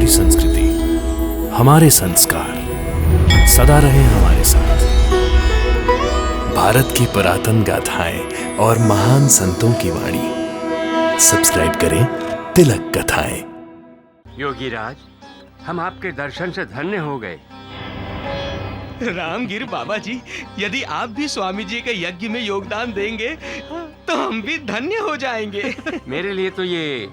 हमारी संस्कृति, हमारे संस्कार सदा रहे हमारे साथ। भारत की पुरातन गाथाएं और महान संतों की वाणी। सब्सक्राइब करें तिलक कथाएं। योगीराज, हम आपके दर्शन से धन्य हो गए। रामगिर बाबा जी, यदि आप भी स्वामी जी के यज्ञ में योगदान देंगे तो हम भी धन्य हो जाएंगे। मेरे लिए तो ये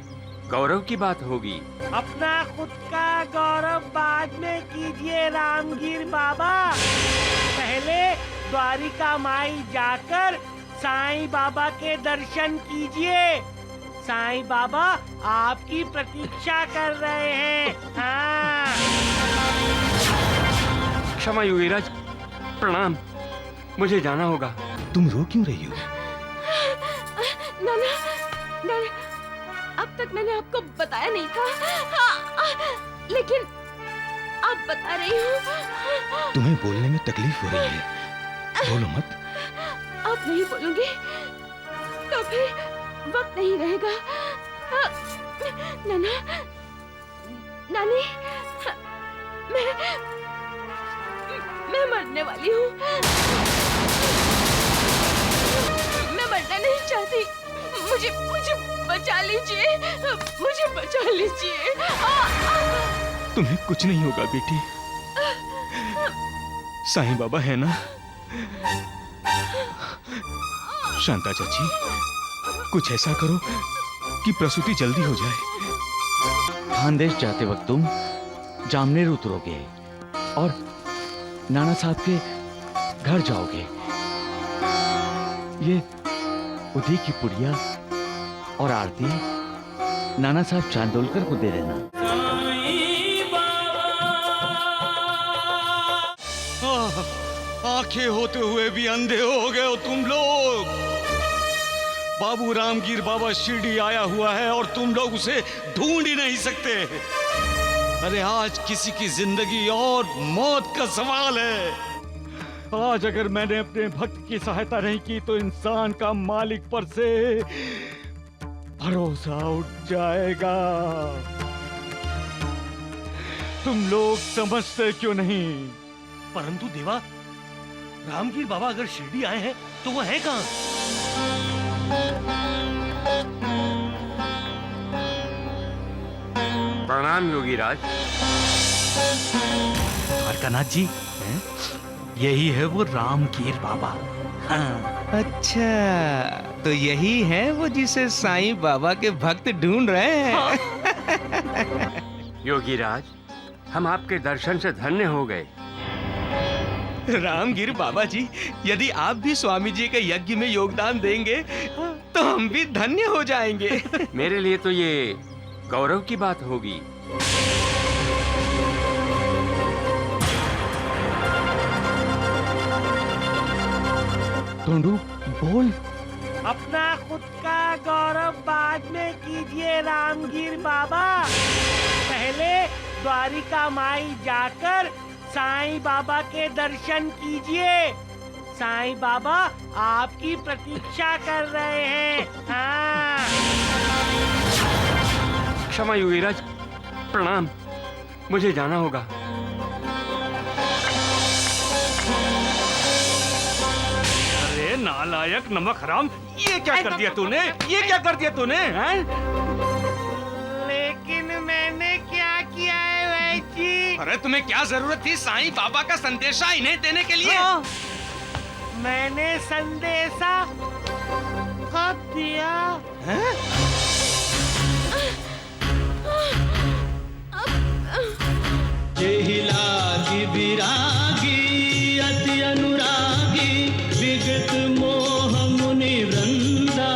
गौरव की बात होगी। अपना खुद का गौरव बाद में कीजिए रामगिर बाबा। पहले द्वारिका माई जाकर साईं बाबा के दर्शन कीजिए। साईं बाबा आपकी प्रतीक्षा कर रहे हैं। हाँ। क्षमा योगीराज, प्रणाम। मुझे जाना होगा। तुम रो क्यों रही हो? नाना, अब तक मैंने आपको बताया नहीं था। लेकिन अब बता रही हूँ। तुम्हें बोलने में तकलीफ हो रही है, बोलो मत। अब नहीं बोलूंगी तो फिर वक्त नहीं रहेगा। नाना, नानी, मैं मरने वाली हूँ। मैं मरना नहीं चाहती। मुझे बचा लीजिए, मुझे बचा लीजिए। तुम्हें कुछ नहीं होगा बेटी। साईं बाबा है ना। शांता चाची, कुछ ऐसा करो कि प्रसूति जल्दी हो जाए। खानदेश जाते वक्त तुम जामनेर उतरोगे और नाना साहब के घर जाओगे। ये उदी की पुड़िया और आरती नाना साहब चांदोलकर को दे देना। आंखें होते हुए भी अंधे हो गए हो तुम लोग। बाबू रामगिर बाबा शिरडी आया हुआ है और तुम लोग उसे ढूंढ ही नहीं सकते। अरे आज किसी की जिंदगी और मौत का सवाल है। आज अगर मैंने अपने भक्त की सहायता नहीं की तो इंसान का मालिक पर से भरोसा उठ जाएगा। तुम लोग समझते क्यों नहीं? परंतु देवा, रामगिर बाबा अगर शिरडी आए हैं तो वो है कहाँ? प्रणाम योगीराज। द्वारकानाथ जी, यही है वो रामगिर बाबा। हाँ। अच्छा, तो यही है वो जिसे साईं बाबा के भक्त ढूंढ रहे हैं। योगीराज, हम आपके दर्शन से धन्य हो गए। रामगिर बाबा जी, यदि आप भी स्वामी जी के यज्ञ में योगदान देंगे तो हम भी धन्य हो जाएंगे। मेरे लिए तो ये गौरव की बात होगी। टोंडू, बोल। अपना खुद का गौरव बाद में कीजिए रामगिर बाबा। पहले द्वारिका माई जाकर साईं बाबा के दर्शन कीजिए। साईं बाबा आपकी प्रतीक्षा कर रहे हैं। हाँ। क्षमा योगीराज, प्रणाम। मुझे जाना होगा। अरे नालायक, नमक हराम, ये क्या कर दिया तूने? ये क्या कर दिया तूने? हैं? लेकिन मैंने क्या किया है वैची? अरे तुम्हें क्या जरूरत थी साईं बाबा का संदेशा इन्हें देने के लिए? मैंने संदेशा कब दिया? लागी विरागी अति अनुरागी विगत मोह मुनि वृंदा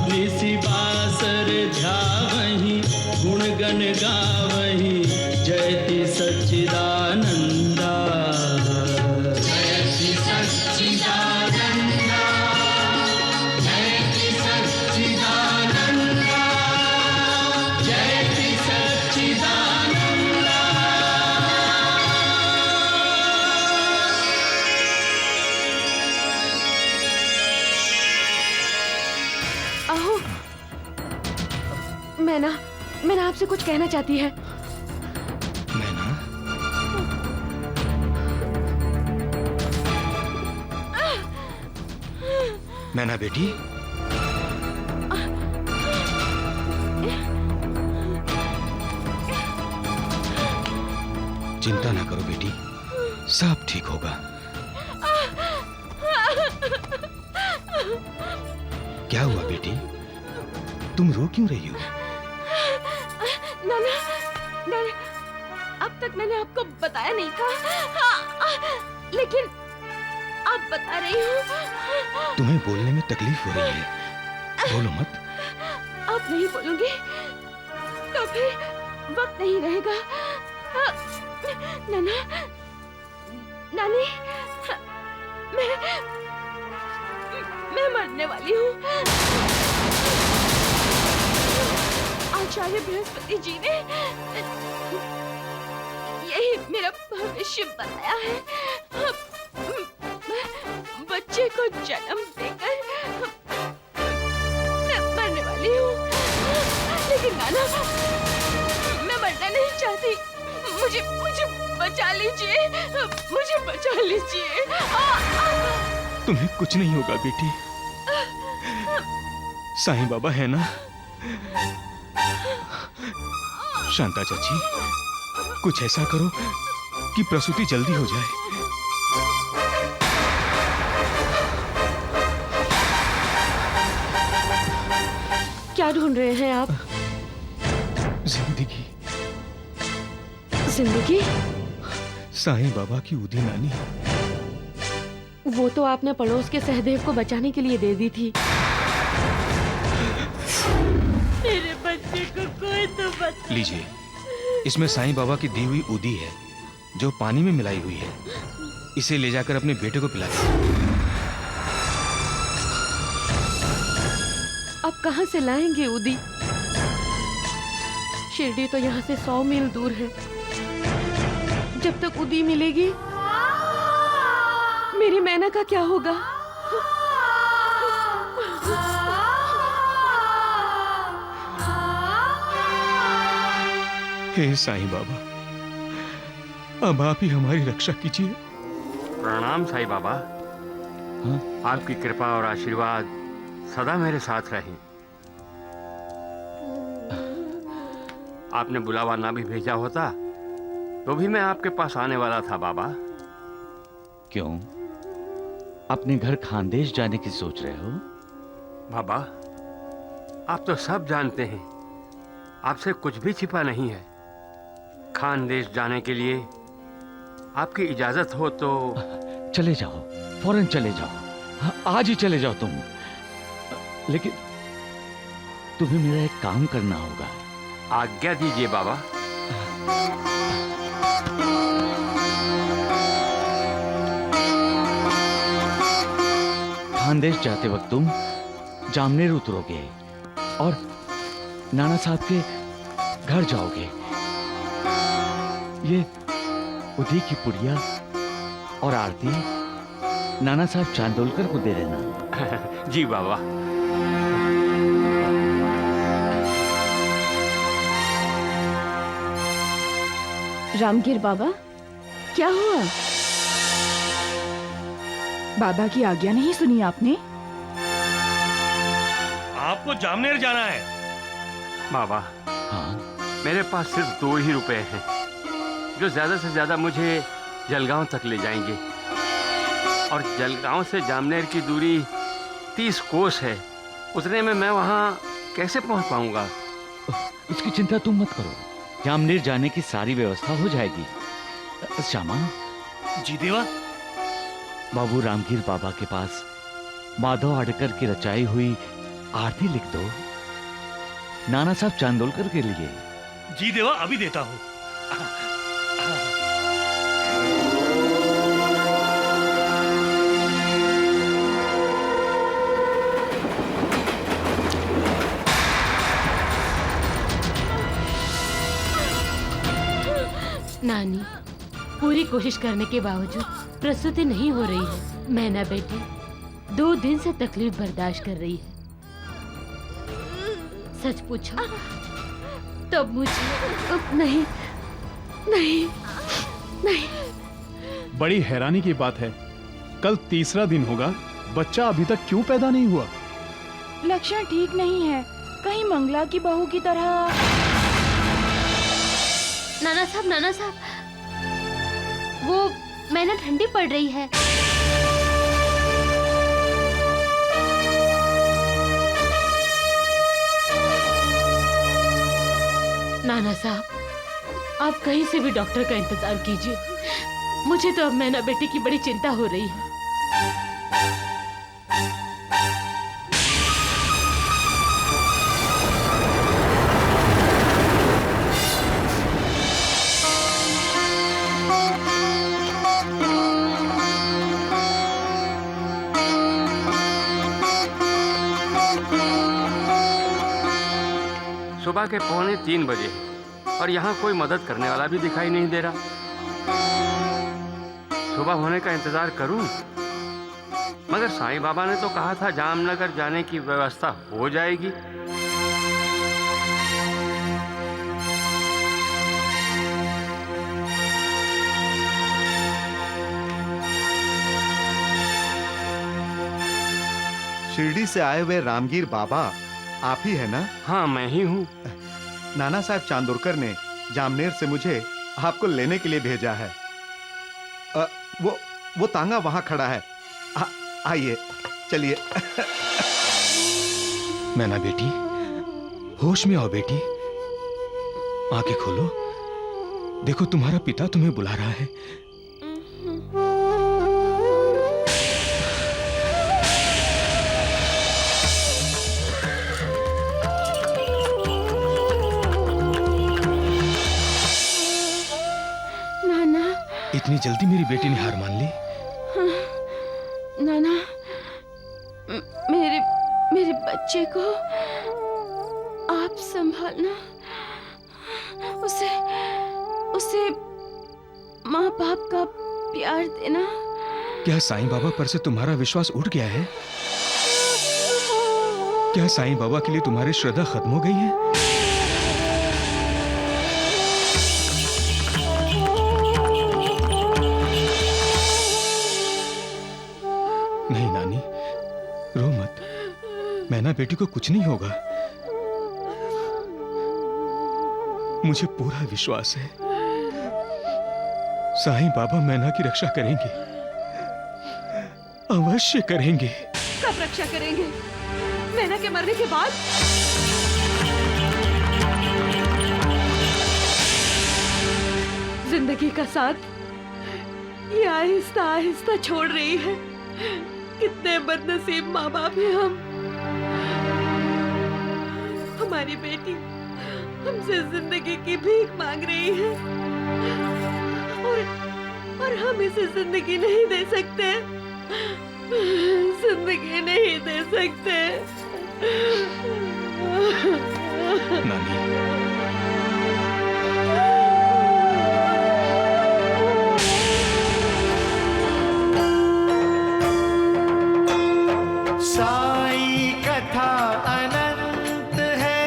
निसि बासर ध्यावहि गुण गण गावहि जयति सच्चिदानंदा। जयति सच्चिदानंदा, जयति सच्चिदानंदा, जयति सच्चिदानंदा। मैना आपसे कुछ कहना चाहती है। मैना बेटी, चिंता ना करो बेटी, सब ठीक होगा। क्या हुआ बेटी, तुम रो क्यों रही हो? नाना, नाना, अब तक मैंने आपको बताया नहीं था, लेकिन अब बता रही हूँ। तुम्हें बोलने में तकलीफ हो रही है, बोलो मत। अब नहीं बोलूंगी तो फिर वक्त नहीं रहेगा। नाना, नानी, मैं मरने वाली हूँ। आचार्य बृहस्पति जी ने यही मेरा भविष्य बताया है। बच्चे को जन्म देकर मैं मरने वाली हूँ। लेकिन नाना, मैं मरना नहीं चाहती। मुझे बचा लीजिए, मुझे बचा लीजिए। तुम्हें कुछ नहीं होगा बेटी, साईं बाबा है ना। शांता चाची, कुछ ऐसा करो कि प्रसूति जल्दी हो जाए। क्या ढूंढ रहे हैं आप? जिंदगी। जिंदगी? साईं बाबा की उदी नानी। वो तो आपने पड़ोस के सहदेव को बचाने के लिए दे दी थी। मेरे बच्चे को कोई तो बचा। लीजिए, इसमें साईं बाबा की दी हुई उदी है, जो पानी में मिलाई हुई है। इसे ले जाकर अपने बेटे को पिला दीजिए। अब कहाँ से लाएंगे उदी? शिरडी तो यहाँ से 100 मील दूर है। जब तक उदी मिलेगी, मेरी मैना का क्या होगा? हे साईं बाबा, अब आप ही हमारी रक्षा कीजिए। प्रणाम साईं बाबा। हाँ? आपकी कृपा और आशीर्वाद सदा मेरे साथ रहे। आपने बुलावा ना भी भेजा होता तो भी मैं आपके पास आने वाला था बाबा। क्यों? अपने घर खानदेश जाने की सोच रहे हो? बाबा, आप तो सब जानते हैं, आपसे कुछ भी छिपा नहीं है। खानदेश जाने के लिए आपकी इजाजत हो तो। चले जाओ, फौरन चले जाओ। हाँ, आज ही चले जाओ तुम। लेकिन तुम्हें मेरा एक काम करना होगा। आज्ञा दीजिए बाबा। खानदेश जाते वक्त तुम जामनेर उतरोगे और नाना साहब के घर जाओगे। ये उदी की पुड़िया और आरती नाना साहब चांदोलकर को दे देना। जी बाबा। रामगीर बाबा, क्या हुआ? बाबा की आज्ञा नहीं सुनी आपने? आपको जामनेर जाना है? बाबा, हाँ? मेरे पास सिर्फ 2 ही रुपए हैं, जो ज्यादा से ज्यादा मुझे जलगांव तक ले जाएंगे। और जलगांव से जामनेर की दूरी 30 कोस है। उतने में मैं वहाँ कैसे पहुँच पाऊंगा? इसकी चिंता तुम मत करो, जामनेर जाने की सारी व्यवस्था हो जाएगी। श्यामा। जी देवा। बाबू रामगीर बाबा के पास माधव आडकर की रचाई हुई आरती लिख दो, नाना साहब चांदोलकर के लिए। जी देवा, अभी देता हूँ। नानी, पूरी कोशिश करने के बावजूद प्रसूति नहीं हो रही है। मैना बेटी 2 दिन से तकलीफ बर्दाश्त कर रही है। सच पूछो तब मुझे नहीं नहीं नहीं। बड़ी हैरानी की बात है, कल तीसरा दिन होगा बच्चा अभी तक क्यों पैदा नहीं हुआ? लक्षण ठीक नहीं है, कहीं मंगला की बहू की तरह। नाना साहब, वो मैना ठंडी पड़ रही है। नाना साहब, आप कहीं से भी डॉक्टर का इंतजार कीजिए। मुझे तो अब मैना बेटी की बड़ी चिंता हो रही है। सुबह के 2:45 बजे और यहाँ कोई मदद करने वाला भी दिखाई नहीं दे रहा। सुबह होने का इंतजार करूं, मगर साईं बाबा ने तो कहा था जामनगर जाने की व्यवस्था हो जाएगी। शिरडी से आए हुए रामगीर बाबा आप ही है ना? हाँ, मैं ही हूँ। नाना साहब चांदोरकर ने जामनेर से मुझे आपको लेने के लिए भेजा है। वो तांगा वहां खड़ा है। आइए, चलिए। मैना बेटी, होश में आओ बेटी, आंखें खोलो। देखो तुम्हारा पिता तुम्हें बुला रहा है। इतनी जल्दी मेरी बेटी ने हार मान ली? नाना, मेरे बच्चे को आप संभालना। उसे माँ बाप का प्यार देना। क्या साईं बाबा पर से तुम्हारा विश्वास उठ गया है? क्या साईं बाबा के लिए तुम्हारी श्रद्धा खत्म हो गई है? नहीं नानी, रो मत। मैना बेटी को कुछ नहीं होगा। मुझे पूरा विश्वास है साईं बाबा मैना की रक्षा करेंगे, अवश्य करेंगे। कब रक्षा करेंगे? मैना के मरने के बाद? जिंदगी का साथ ये आहिस्ता आहिस्ता छोड़ रही है। कितने बदनसीब माँ बाप हैं हम। हमारी बेटी हमसे जिंदगी की भीख मांग रही है और हम इसे जिंदगी नहीं दे सकते। जिंदगी नहीं दे सकते। नानी, साई कथा अनंत है,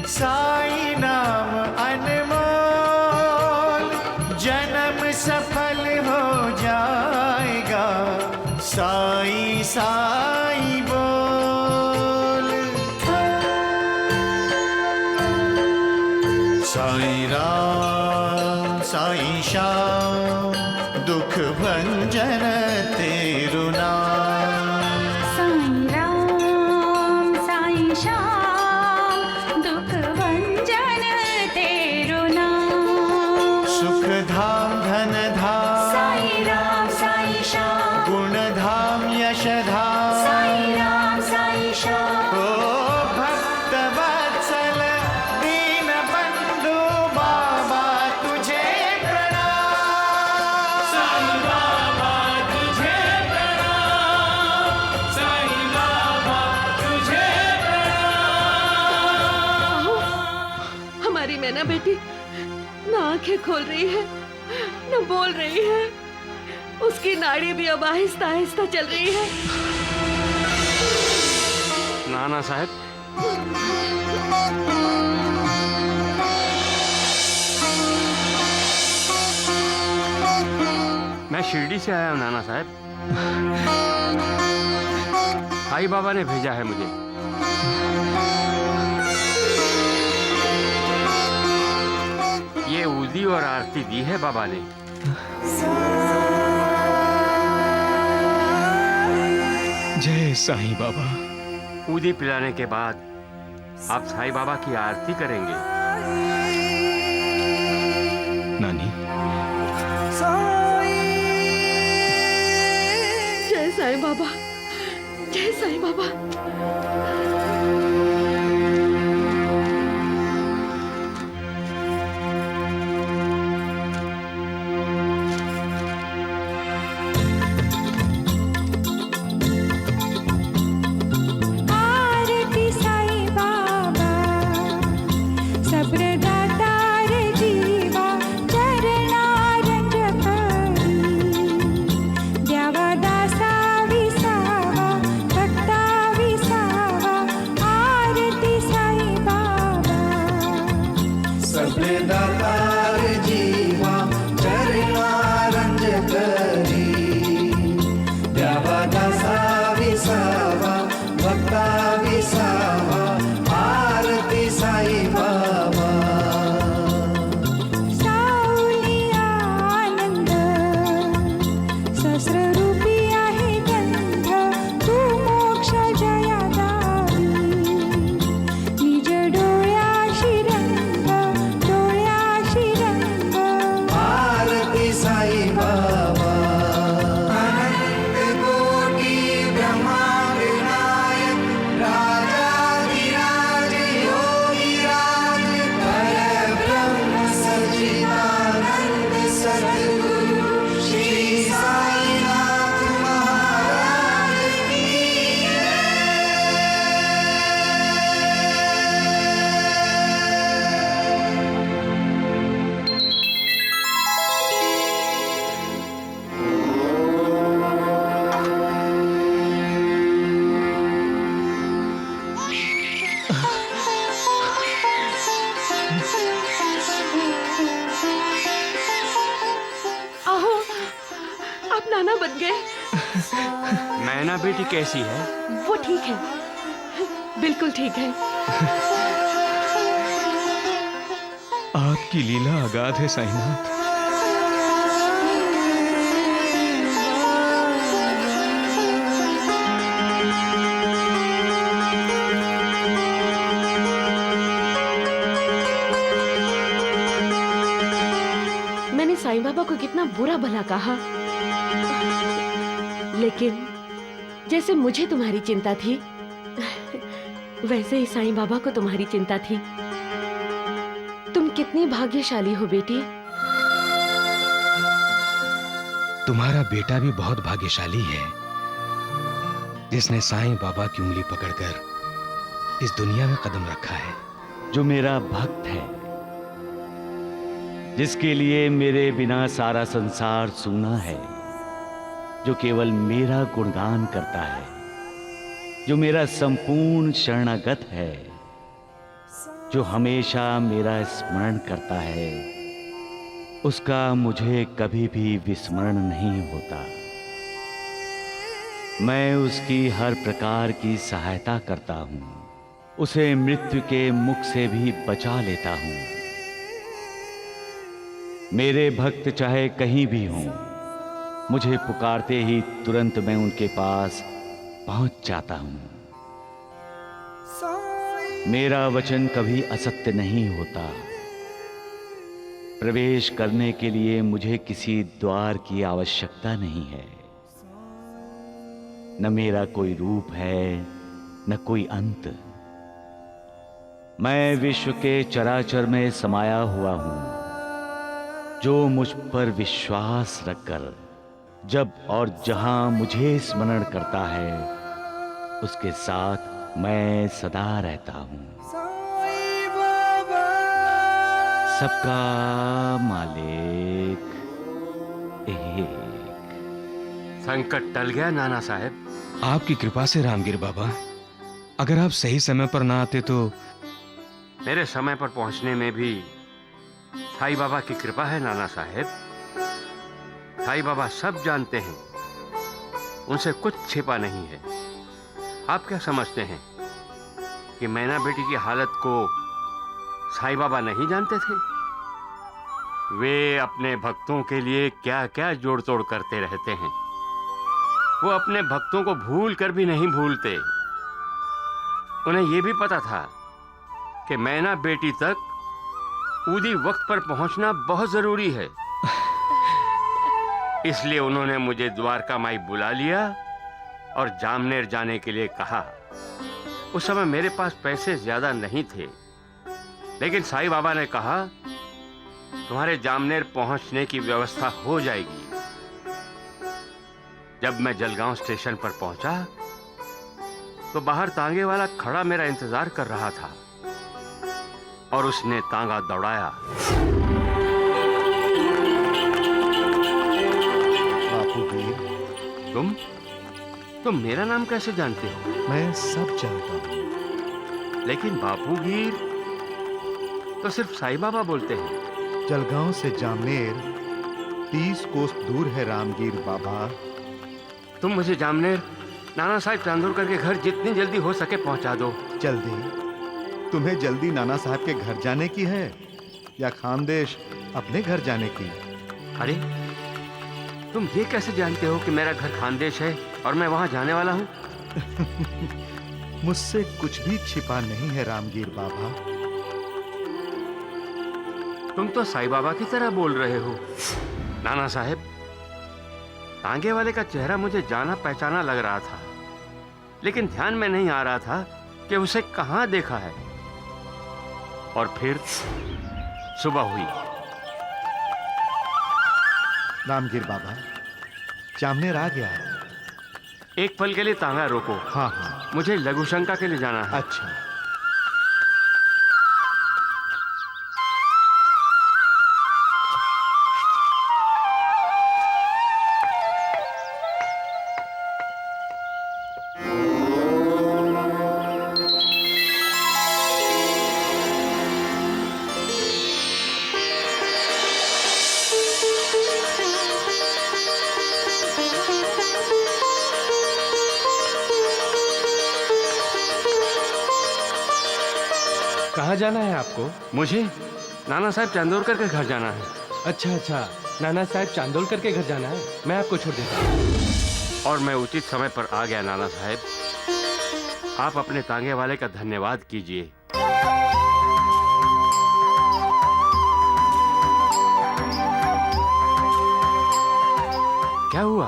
साई नाम अनमोल, जन्म सफल हो जाएगा, साई साई बोल। साई राम साई श्याम, दुख भंजन तेरु नाम। मैना बेटी ना आंखें खोल रही है, न बोल रही है। उसकी नाड़ी भी अब आहिस्ता आहिस्ता चल रही है। नाना साहब, मैं शिरडी से आया हूँ नाना साहब। साईं बाबा ने भेजा है मुझे। ये ऊदी और आरती दी है बाबा ने। जय साईं बाबा। ऊदी पिलाने के बाद आप साईं बाबा की आरती करेंगे। नानी। जय साईं बाबा, जय साईं बाबा। नाना बन गए। मैना बेटी कैसी है? वो ठीक है, बिल्कुल ठीक है। आपकी लीला अगाध है साईनाथ। मैंने साईं बाबा को कितना बुरा भला कहा, लेकिन जैसे मुझे तुम्हारी चिंता थी, वैसे ही साईं बाबा को तुम्हारी चिंता थी। तुम कितनी भाग्यशाली हो बेटी। तुम्हारा बेटा भी बहुत भाग्यशाली है, जिसने साईं बाबा की उंगली पकड़कर इस दुनिया में कदम रखा है। जो मेरा भक्त है, जिसके लिए मेरे बिना सारा संसार सूना है, जो केवल मेरा गुणगान करता है, जो मेरा संपूर्ण शरणागत है, जो हमेशा मेरा स्मरण करता है, उसका मुझे कभी भी विस्मरण नहीं होता। मैं उसकी हर प्रकार की सहायता करता हूं, उसे मृत्यु के मुख से भी बचा लेता हूं। मेरे भक्त चाहे कहीं भी हों, मुझे पुकारते ही तुरंत मैं उनके पास पहुंच जाता हूं। मेरा वचन कभी असत्य नहीं होता। प्रवेश करने के लिए मुझे किसी द्वार की आवश्यकता नहीं है। न मेरा कोई रूप है, न कोई अंत। मैं विश्व के चराचर में समाया हुआ हूं। जो मुझ पर विश्वास रखकर जब और जहां मुझे स्मरण करता है, उसके साथ मैं सदा रहता हूं। सबका मालिक एक। संकट टल गया नाना साहब। आपकी कृपा से रामगिर बाबा। अगर आप सही समय पर ना आते तो। मेरे समय पर पहुंचने में भी साईं बाबा की कृपा है नाना साहब। साईं बाबा सब जानते हैं, उनसे कुछ छिपा नहीं है। आप क्या समझते हैं कि मैना बेटी की हालत को साईं बाबा नहीं जानते थे? वे अपने भक्तों के लिए क्या क्या जोड़ तोड़ करते रहते हैं। वो अपने भक्तों को भूल कर भी नहीं भूलते। उन्हें यह भी पता था कि मैना बेटी तक उदी वक्त पर पहुंचना बहुत जरूरी है। इसलिए उन्होंने मुझे द्वारका माई बुला लिया और जामनेर जाने के लिए कहा। उस समय मेरे पास पैसे ज्यादा नहीं थे, लेकिन साईं बाबा ने कहा तुम्हारे जामनेर पहुंचने की व्यवस्था हो जाएगी। जब मैं जलगांव स्टेशन पर पहुंचा तो बाहर तांगे वाला खड़ा मेरा इंतजार कर रहा था और उसने तांगा दौड़ाया। बापूगीर, तुम मेरा नाम कैसे जानते हो? मैं सब जानता हूँ। लेकिन बापूगीर तो सिर्फ साईं बाबा बोलते हैं। जलगांव से जामनेर 30 कोस दूर है रामगीर बाबा। तुम मुझे जामनेर नाना साहब चांदोरकर के घर जितनी जल्दी हो सके पहुंचा दो। जल्दी? तुम्हें जल्दी नाना साहब के घर जाने की है या खानदेश अपने घर जाने की? अरे तुम ये कैसे जानते हो कि मेरा घर खानदेश है और मैं वहां जाने वाला हूं? मुझसे कुछ भी छिपा नहीं है रामगीर बाबा। तुम तो साईं बाबा की तरह बोल रहे हो। नाना साहब, तांगे वाले का चेहरा मुझे जाना पहचाना लग रहा था, लेकिन ध्यान में नहीं आ रहा था कि उसे कहां देखा है। और फिर सुबह हुई। रामगीर बाबा, जामनेर आ गया। एक पल के लिए तांगा रोको। हाँ हाँ, मुझे लघु शंका के लिए जाना है। अच्छा। कहाँ जाना है आपको? मुझे नाना साहब चांदोरकर के घर जाना है। अच्छा अच्छा, नाना साहब चांदोरकर के घर जाना है। मैं आपको छोड़ देता हूँ। और मैं उचित समय पर आ गया। नाना साहब, आप अपने तांगे वाले का धन्यवाद कीजिए। क्या हुआ?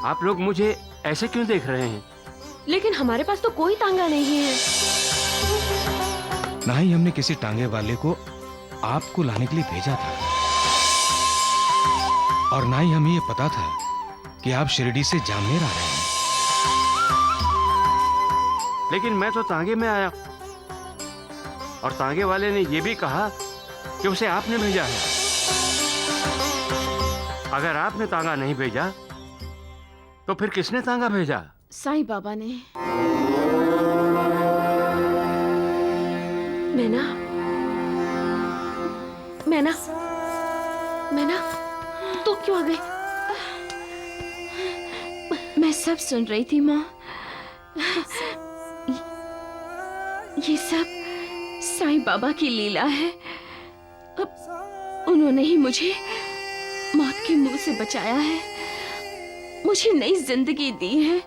आप लोग मुझे ऐसे क्यों देख रहे हैं? लेकिन हमारे पास तो कोई तांगा नहीं है। ना ही हमने किसी तांगे वाले को आपको लाने के लिए भेजा था, और ना ही हमें ये पता था कि आप शिरडी से जामनेर आ रहे हैं। लेकिन मैं तो तांगे में आया और तांगे वाले ने यह भी कहा कि उसे आपने भेजा है। अगर आपने तांगा नहीं भेजा तो फिर किसने तांगा भेजा? साईं बाबा ने। मैना, मैना, मैना, तू क्यों आ गई? मैं सब सुन रही थी माँ। ये सब साईं बाबा की लीला है। अब उन्होंने ही मुझे मौत के मुंह से बचाया है, मुझे नई जिंदगी दी है।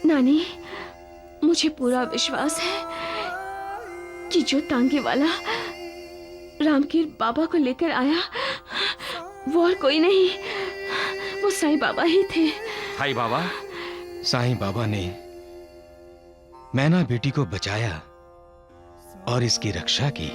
नानी, मुझे पूरा विश्वास है कि जो तांगे वाला रामगीर बाबा को लेकर आया वो और कोई नहीं, वो साईं बाबा ही थे। साईं बाबा? साईं बाबा ने मैना बेटी को बचाया और इसकी रक्षा की।